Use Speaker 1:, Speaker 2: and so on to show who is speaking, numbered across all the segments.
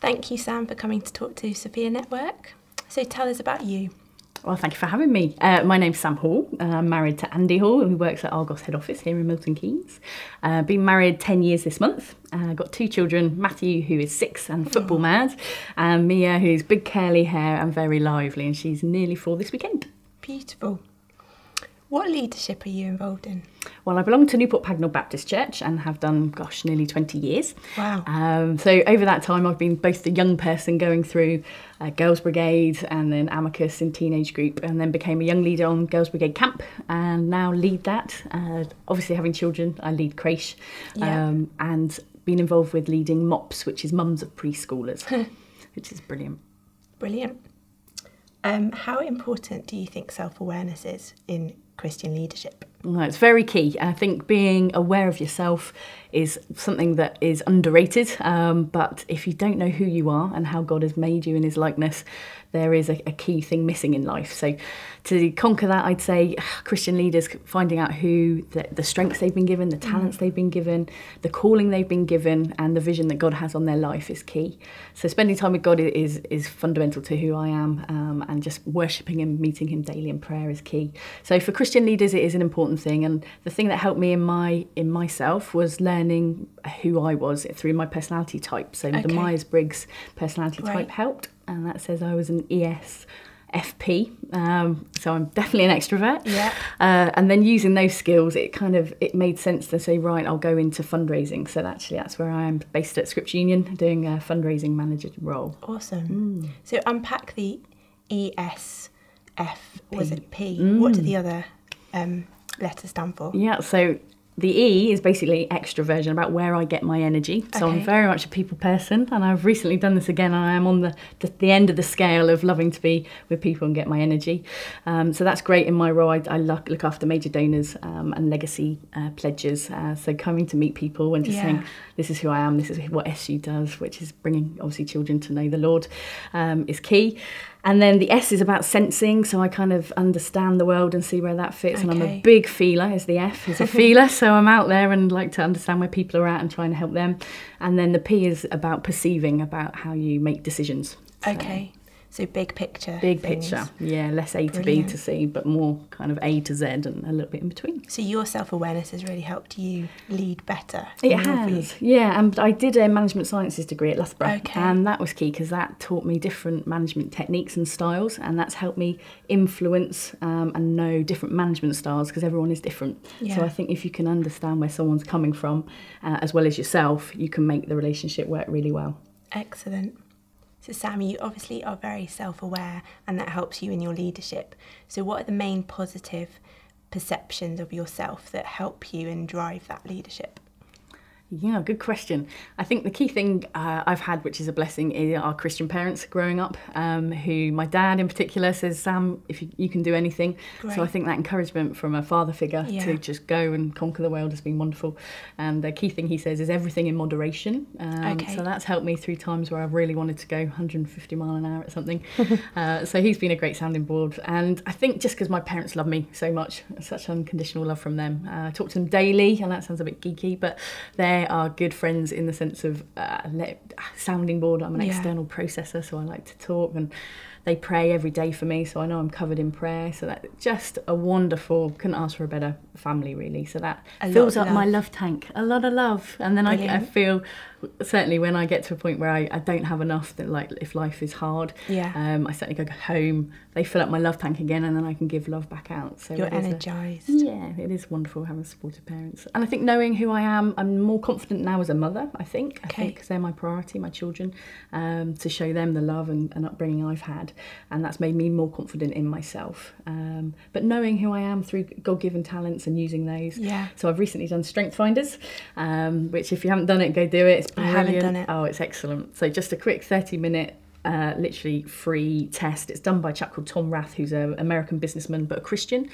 Speaker 1: Thank you, Sam, for coming to talk to Sophia Network. So tell us about you.
Speaker 2: Well, thank you for having me. My name's Sam Hall. I'm married to Andy Hall, who works at Argos head office here in Milton Keynes. Been married 10 years this month. Got 2 children, Matthew, who is 6 and football mad, and Mia, who's big curly hair and very lively, and she's nearly 4 this weekend.
Speaker 1: Beautiful. What leadership are you involved in?
Speaker 2: Well, I belong to Newport Pagnell Baptist Church and have done, nearly 20 years.
Speaker 1: Wow.
Speaker 2: So over that time, I've been both the young person going through Girls Brigade and then Amicus in teenage group, and then became a young leader on Girls Brigade camp and now lead that. Obviously, having children, I lead creche and been involved with leading MOPS, which is mums of preschoolers, which is brilliant.
Speaker 1: Brilliant. How important do you think self-awareness is in Christian leadership?
Speaker 2: Well, it's very key. I think being aware of yourself is something that is underrated, but if you don't know who you are and how God has made you in his likeness, there is a key thing missing in life. So to conquer that, I'd say Christian leaders finding out who the strengths they've been given, the talents they've been given, the calling they've been given, and the vision that God has on their life is key. So spending time with God is fundamental to who I am, and just worshipping him, meeting him daily in prayer is key. So for Christian leaders, it is an important thing, and the thing that helped me in myself was learning who I was through my personality type. So the Myers-Briggs personality type helped, and that says I was an ESFP, so I'm definitely an extrovert. Yeah. And then using those skills, it made sense to say, right, I'll go into fundraising. So that's where I am, based at Scripps Union, doing a fundraising manager role.
Speaker 1: Awesome. So unpack the ESF, was it P? What do the other letters stand for?
Speaker 2: Yeah, so the E is basically extroversion, about where I get my energy. So I'm very much a people person, and I've recently done this again, and I am on the end of the scale of loving to be with people and get my energy. So that's great in my role. I look after major donors and legacy pledges. So coming to meet people and just saying, this is who I am, this is what SU does, which is bringing obviously children to know the Lord, is key. And then the S is about sensing, so I kind of understand the world and see where that fits. And I'm a big feeler, as the F is a feeler, so I'm out there and like to understand where people are at and trying to help them. And then the P is about perceiving, about how you make decisions. So big picture. Big picture, yeah, less A to B to C, but more kind of A to Z and a little bit in between.
Speaker 1: So your self-awareness has really helped you lead better.
Speaker 2: It has, yeah, and I did a management sciences degree at Loughborough, and that was key because that taught me different management techniques and styles, and that's helped me influence and know different management styles because everyone is different. So I think if you can understand where someone's coming from, as well as yourself, you can make the relationship work really well.
Speaker 1: Excellent. So Sam, you obviously are very self-aware, and that helps you in your leadership. So what are the main positive perceptions of yourself that help you and drive that leadership?
Speaker 2: Yeah, good question. I think the key thing I've had, which is a blessing, is our Christian parents growing up, who my dad in particular says, Sam, if you can do anything. So I think that encouragement from a father figure to just go and conquer the world has been wonderful. And the key thing he says is everything in moderation. So that's helped me through times where I've really wanted to go 150 mile an hour at something. So he's been a great sounding board. And I think just because my parents love me so much, such unconditional love from them. I talk to them daily, and that sounds a bit geeky, but they are good friends in the sense of sounding board. I'm an external processor, so I like to talk, and they pray every day for me, so I know I'm covered in prayer. So that's just a wonderful, couldn't ask for a better family really. So that fills up my love tank, a lot of love. And then I feel, certainly when I get to a point where I don't have enough, that like if life is hard, I certainly go home, they fill up my love tank again, and then I can give love back out. So
Speaker 1: you're energised.
Speaker 2: It is wonderful having supportive parents. And I think knowing who I am, I'm more confident now as a mother, I think, because they're my priority, my children, to show them the love and upbringing I've had. And that's made me more confident in myself. But knowing who I am through God-given talents and using those. So I've recently done Strength Finders, which if you haven't done it, go do it. It's brilliant. I haven't done it. Oh, it's excellent. So just a quick 30-minute literally free test. It's done by a chap called Tom Rath, who's an American businessman but a Christian.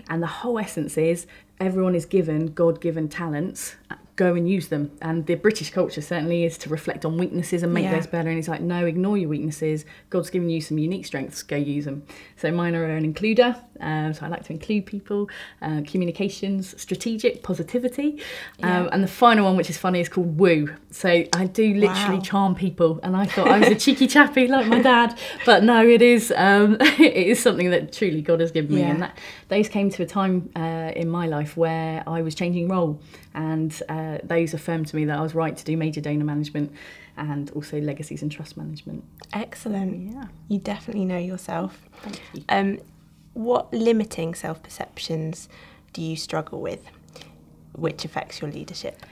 Speaker 2: And the whole essence is everyone is given God-given talents, go and use them. And the British culture certainly is to reflect on weaknesses and make those better. And he's like, no, ignore your weaknesses. God's given you some unique strengths, go use them. So mine are an includer. So I like to include people, communications, strategic, positivity. And the final one, which is funny, is called woo. So I do literally charm people. And I thought I was a cheeky chappy like my dad. But no, it is it is something that truly God has given me. And those came to a time in my life where I was changing role. And those affirmed to me that I was right to do major donor management and also legacies and trust management.
Speaker 1: Excellent.
Speaker 2: Yeah.
Speaker 1: You definitely know yourself.
Speaker 2: Thank you.
Speaker 1: What limiting self-perceptions do you struggle with, which affects your leadership?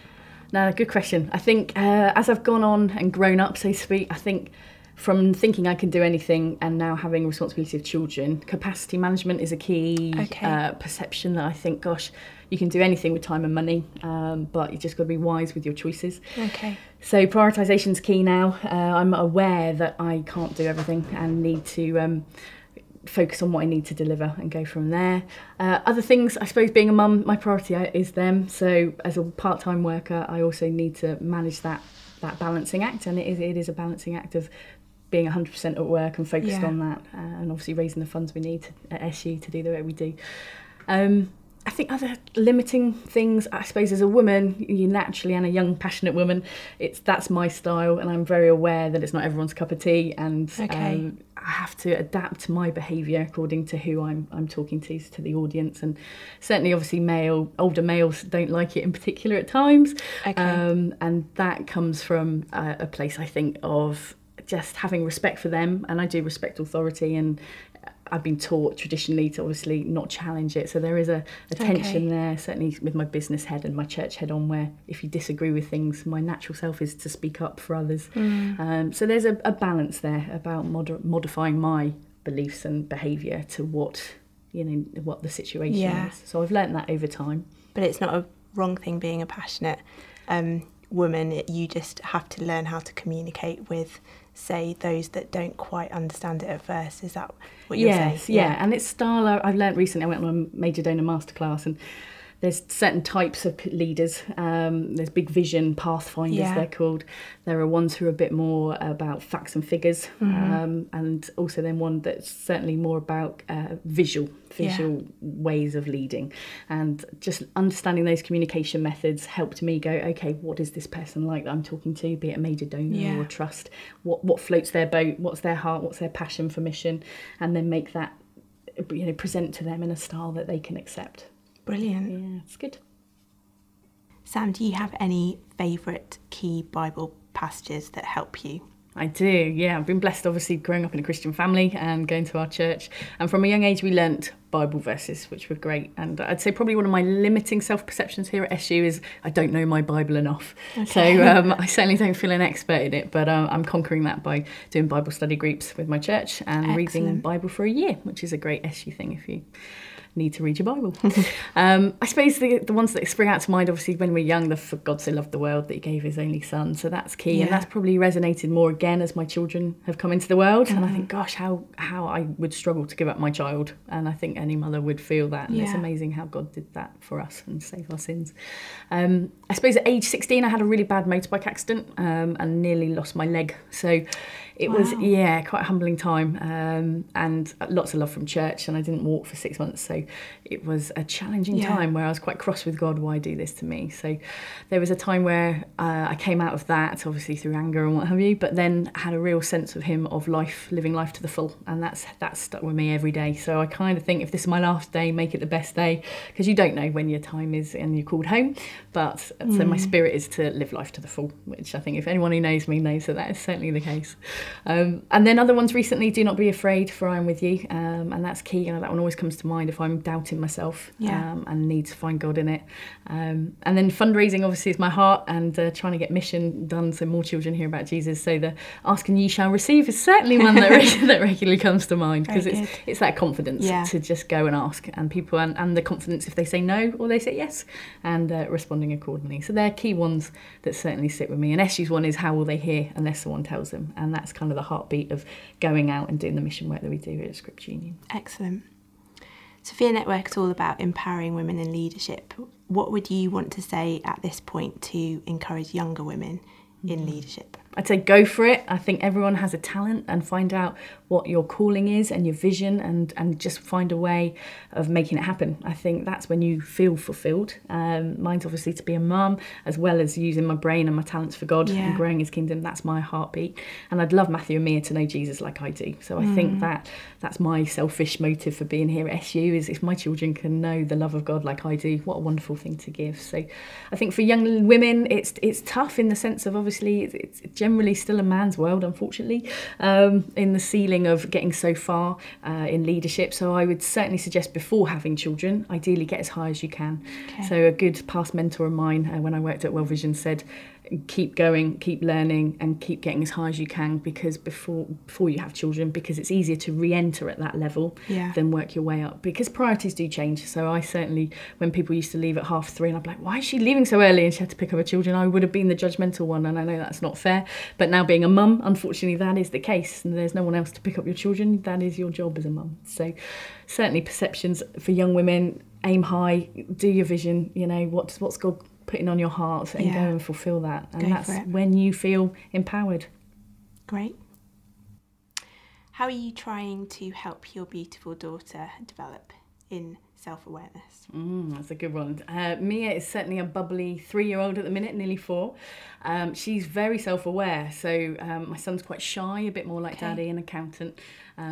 Speaker 2: No, good question. I think as I've gone on and grown up, so to speak, I think from thinking I can do anything and now having responsibility of children, capacity management is a key perception that I think, gosh, you can do anything with time and money, but you just got to be wise with your choices.
Speaker 1: Okay.
Speaker 2: So prioritisation's key now. I'm aware that I can't do everything and need to focus on what I need to deliver and go from there. Other things, I suppose being a mum, my priority is them. So as a part-time worker, I also need to manage that balancing act, and it is a balancing act of being 100% at work and focused on that, and obviously raising the funds we need at SU to do the work we do. I think other limiting things, I suppose as a woman, you naturally, and a young passionate woman, that's my style, and I'm very aware that it's not everyone's cup of tea, and I have to adapt my behaviour according to who I'm talking to the audience. And certainly obviously older males don't like it in particular at times, and that comes from a place, I think, of just having respect for them, and I do respect authority, and I've been taught traditionally to obviously not challenge it. So there is a tension there, certainly with my business head and my church head on, where if you disagree with things, my natural self is to speak up for others. So there's a balance there about modifying my beliefs and behaviour to what the situation is. So I've learnt that over time.
Speaker 1: But it's not a wrong thing being a passionate woman. You just have to learn how to communicate with, say, those that don't quite understand it at first. Is that what you're saying?
Speaker 2: Yeah, and it's style. I've learnt recently, I went on a major donor masterclass, and there's certain types of leaders. There's big vision pathfinders, they're called. There are ones who are a bit more about facts and figures, and also then one that's certainly more about visual ways of leading. And just understanding those communication methods helped me go, okay, what is this person like that I'm talking to, be it a major donor or trust? What floats their boat? What's their heart? What's their passion for mission? And then make that, present to them in a style that they can accept.
Speaker 1: Brilliant.
Speaker 2: Yeah, it's good.
Speaker 1: Sam, do you have any favourite key Bible passages that help you?
Speaker 2: I do, yeah. I've been blessed, obviously, growing up in a Christian family and going to our church. And from a young age, we learnt Bible verses, which were great. And I'd say probably one of my limiting self-perceptions here at SU is I don't know my Bible enough. So I certainly don't feel an expert in it, but I'm conquering that by doing Bible study groups with my church and reading the Bible for a year, which is a great SU thing if you need to read your Bible. I suppose the ones that spring out to mind, obviously, when we're young, for God so loved the world that he gave his only son. So that's key. And that's probably resonated more again as my children have come into the world. And I think, gosh, how I would struggle to give up my child. And I think any mother would feel that. And it's amazing how God did that for us and save our sins. I suppose at age 16, I had a really bad motorbike accident and nearly lost my leg. So it was, quite a humbling time, and lots of love from church, and I didn't walk for 6 months, so it was a challenging time where I was quite cross with God, why do this to me? So there was a time where I came out of that, obviously through anger and what have you, but then had a real sense of him, of life, living life to the full, and that's stuck with me every day. So I kind of think if this is my last day, make it the best day, because you don't know when your time is and you're called home, but so my spirit is to live life to the full, which I think if anyone who knows me knows that is certainly the case. And then other ones recently, do not be afraid, for I am with you, and that's key. That one always comes to mind if I'm doubting myself and need to find God in it. And then fundraising obviously is my heart, and trying to get mission done so more children hear about Jesus. So the ask and ye shall receive is certainly one that regularly comes to mind, because it's that confidence to just go and ask, and people and the confidence if they say no or they say yes, and responding accordingly. So they're key ones that certainly sit with me. And SU's one is how will they hear unless someone tells them, and that's kind of the heartbeat of going out and doing the mission work that we do here at Scripture Union.
Speaker 1: Excellent. Sophia Network is all about empowering women in leadership. what would you want to say at this point to encourage younger women in leadership?
Speaker 2: I'd say go for it. I think everyone has a talent, and find out what your calling is and your vision, and just find a way of making it happen. I think that's when you feel fulfilled. Mine's obviously to be a mum, as well as using my brain and my talents for God and growing his kingdom. That's my heartbeat. And I'd love Matthew and Mia to know Jesus like I do. So I think that's my selfish motive for being here at SU, is if my children can know the love of God like I do, what a wonderful thing to give. So I think for young women, it's tough in the sense of, obviously, it's generally still a man's world, unfortunately, in the ceiling of getting so far in leadership. So I would certainly suggest, before having children, ideally get as high as you can. So a good past mentor of mine, when I worked at World Vision, said, keep going, keep learning, and keep getting as high as you can, because before you have children, because it's easier to re-enter at that level than work your way up, because priorities do change. So I certainly, when people used to leave at 3:30 and I'd be like, why is she leaving so early, and she had to pick up her children, I would have been the judgmental one, and I know that's not fair. But now, being a mum, unfortunately, that is the case, and there's no one else to pick up your children. That is your job as a mum. So certainly perceptions for young women: aim high, do your vision, what's God putting on your heart, and go and fulfill that. And that's when you feel empowered.
Speaker 1: Great. How are you trying to help your beautiful daughter develop in self-awareness?
Speaker 2: That's a good one. Mia is certainly a bubbly 3-year-old at the minute, nearly 4. She's very self-aware. So my son's quite shy, a bit more like Daddy, an accountant.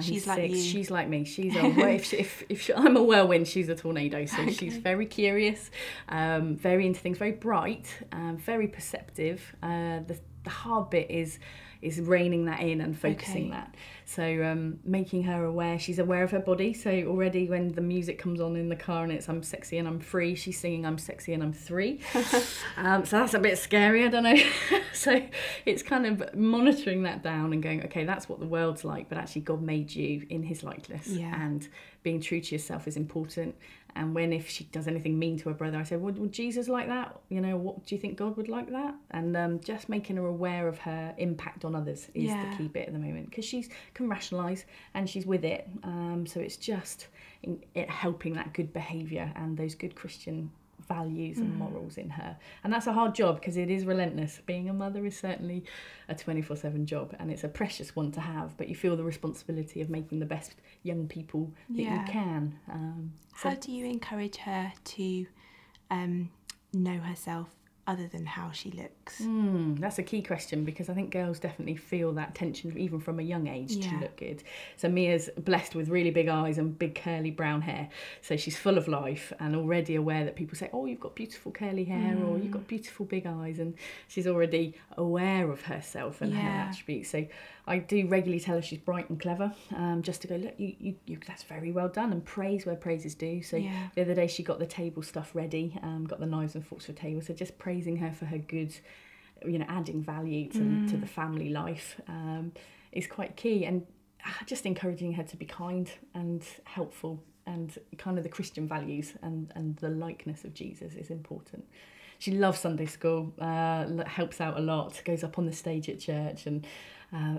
Speaker 1: She's like
Speaker 2: 6.
Speaker 1: you.
Speaker 2: She's like me. She's if I'm a whirlwind, she's a tornado. So she's very curious, very into things, very bright, very perceptive. The hard bit is reining that in and focusing that. So making her aware, she's aware of her body. So already when the music comes on in the car and it's I'm sexy and I'm free, she's singing I'm sexy and I'm 3. So that's a bit scary, I don't know. So it's kind of monitoring that down and going, okay, that's what the world's like, but actually God made you in his likeness, and being true to yourself is important. And if she does anything mean to her brother, I say, would Jesus like that? What do you think God would like that? And just making her aware of her impact on others is the key bit at the moment, because she can rationalise and she's with it. So it's just helping that good behaviour and those good Christian values and morals in her. And that's a hard job, because it is relentless. Being a mother is certainly a 24/7 job, and it's a precious one to have, but you feel the responsibility of making the best young people that you can.
Speaker 1: How do you encourage her to know herself other than how she looks?
Speaker 2: That's a key question, because I think girls definitely feel that tension even from a young age to look good. So Mia's blessed with really big eyes and big curly brown hair, so she's full of life and already aware that people say, oh, you've got beautiful curly hair, or you've got beautiful big eyes, and she's already aware of herself and her attributes. So I do regularly tell her she's bright and clever, just to go, look, you that's very well done, and praise where praise is due. So the other day she got the table stuff ready, got the knives and forks for the table, so just praising her for her good, adding value to the family life is quite key. And just encouraging her to be kind and helpful, and kind of the Christian values and the likeness of Jesus is important. She loves Sunday school, helps out a lot, goes up on the stage at church, and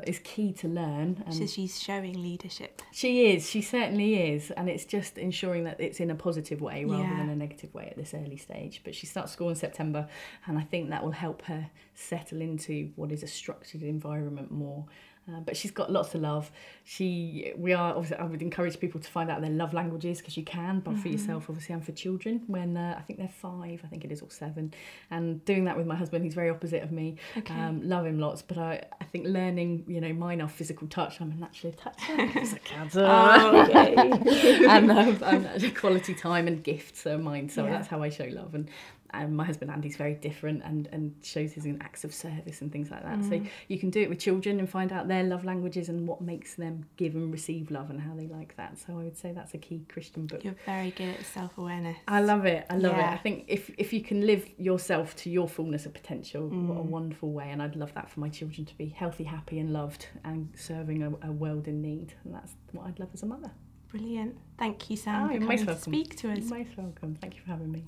Speaker 2: is key to learn. And
Speaker 1: so she's showing leadership.
Speaker 2: She certainly is, and it's just ensuring that it's in a positive way rather than a negative way at this early stage. But she starts school in September, and I think that will help her settle into what is a structured environment more. But she's got lots of love. I would encourage people to find out their love languages, because you can, but for yourself, obviously, and for children when I think they're 5, I think it is, or 7. And doing that with my husband, he's very opposite of me. Love him lots, but I think learning, mine are physical touch. I'm naturally a toucher as a cat. And quality time and gifts are mine. So that's how I show love. And my husband Andy's very different and shows his acts of service and things like that. So you can do it with children and find out their love languages and what makes them give and receive love and how they like that. So I would say that's a key Christian book.
Speaker 1: You're very good at self-awareness.
Speaker 2: I love it. I love it. I think if you can live yourself to your fullness of potential, what a wonderful way. And I'd love that for my children, to be healthy, happy and loved, and serving a world in need. And that's what I'd love as a mother.
Speaker 1: Brilliant. Thank you, Sam, for coming to speak to us.
Speaker 2: You're most welcome. Thank you for having me.